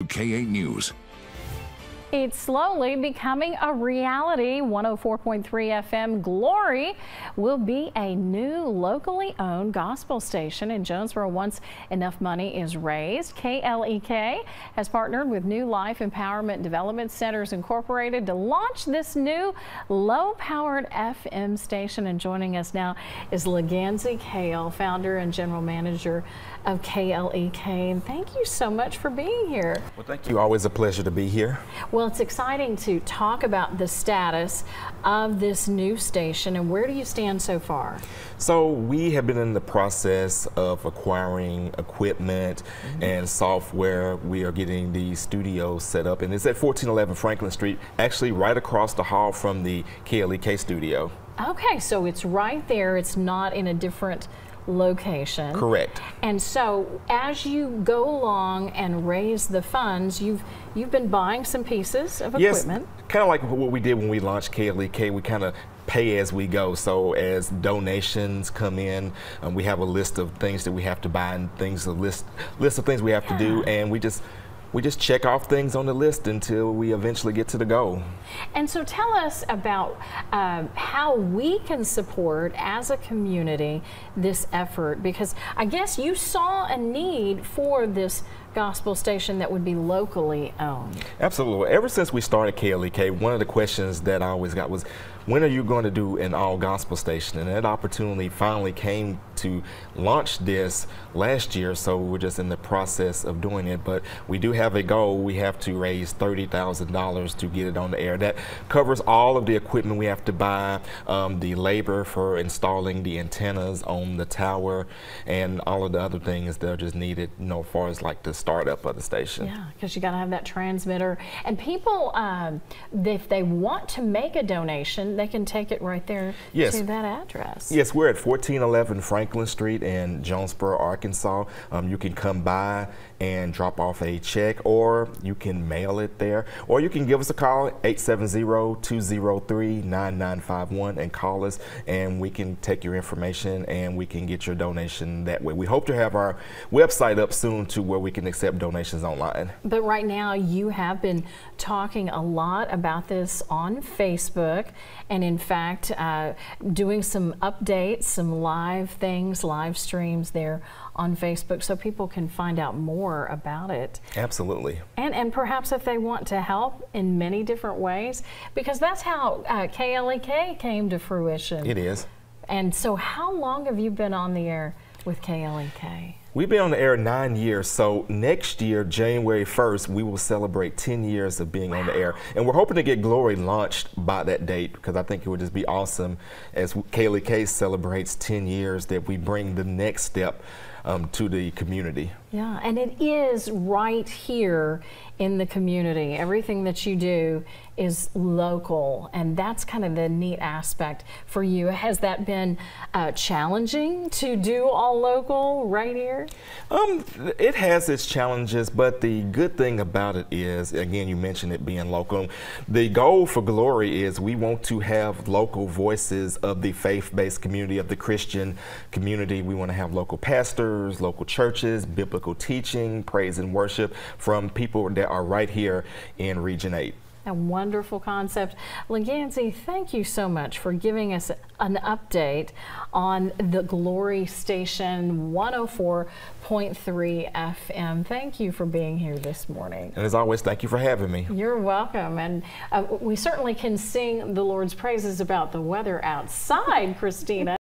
K8 News. It's slowly becoming a reality. 104.3 FM Glory will be a new locally owned gospel station in Jonesboro once enough money is raised. KLEK has partnered with New Life Empowerment Development Centers Incorporated to launch this new low-powered FM station. And joining us now is Leganzie Kale, founder and general manager of KLEK. And thank you so much for being here. Well, thank you. Always a pleasure to be here. Well, it's exciting to talk about the status of this new station, and where do you stand so far? So we have been in the process of acquiring equipment and software. We are getting the studio set up, and it's at 1411 Franklin Street, actually right across the hall from the KLEK studio. Okay, so it's right there. It's not in a different location. Correct. And so as you go along and raise the funds, you've been buying some pieces of equipment. Yes, kind of like what we did when we launched KLEK. We kind of pay as we go. So as donations come in, we have a list of things that we have to buy and a list of things we have to do, and we just check off things on the list until we eventually get to the goal. And so tell us about how we can support as a community this effort, because I guess you saw a need for this gospel station that would be locally owned. Absolutely. Ever since we started KLEK, one of the questions that I always got was, when are you going to do an all gospel station? And that opportunity finally came to launch this last year, so we're just in the process of doing it. But we do have a goal. We have to raise $30,000 to get it on the air. That covers all of the equipment we have to buy, the labor for installing the antennas on the tower, and all of the other things that are just needed, you know, as far as like the startup of the station. Yeah, because you got to have that transmitter. And people, if they want to make a donation, they can take it right there to that address. Yes, we're at 1411 Franklin Street in Jonesboro, Arkansas. You can come by and drop off a check, or you can mail it there, or you can give us a call, 870-203-9951, and call us, and we can take your information and we can get your donation that way. We hope to have our website up soon to where we can accept donations online. But right now you have been talking a lot about this on Facebook, and in fact doing some updates, some live things, live streams there on Facebook, so people can find out more about it. Absolutely. And perhaps if they want to help in many different ways, because that's how KLEK came to fruition. It is. And so how long have you been on the air with KLEK? We've been on the air 9 years, so next year, January 1st, we will celebrate 10 years of being on the air. And we're hoping to get Glory launched by that date, because I think it would just be awesome as KLEK celebrates 10 years that we bring the next step to the community. Yeah, and it is right here in the community. Everything that you do is local, and that's kind of the neat aspect for you. Has that been challenging to do all local right here? It has its challenges, but the good thing about it is, again, you mentioned it being local. The goal for Glory is we want to have local voices of the faith-based community, of the Christian community. We want to have local pastors, local churches, biblical teaching, praise and worship from people that are right here in Region 8. A wonderful concept. Leganzie, thank you so much for giving us an update on the Glory Station 104.3 FM. Thank you for being here this morning. And as always, thank you for having me. You're welcome. And we certainly can sing the Lord's praises about the weather outside, Christina.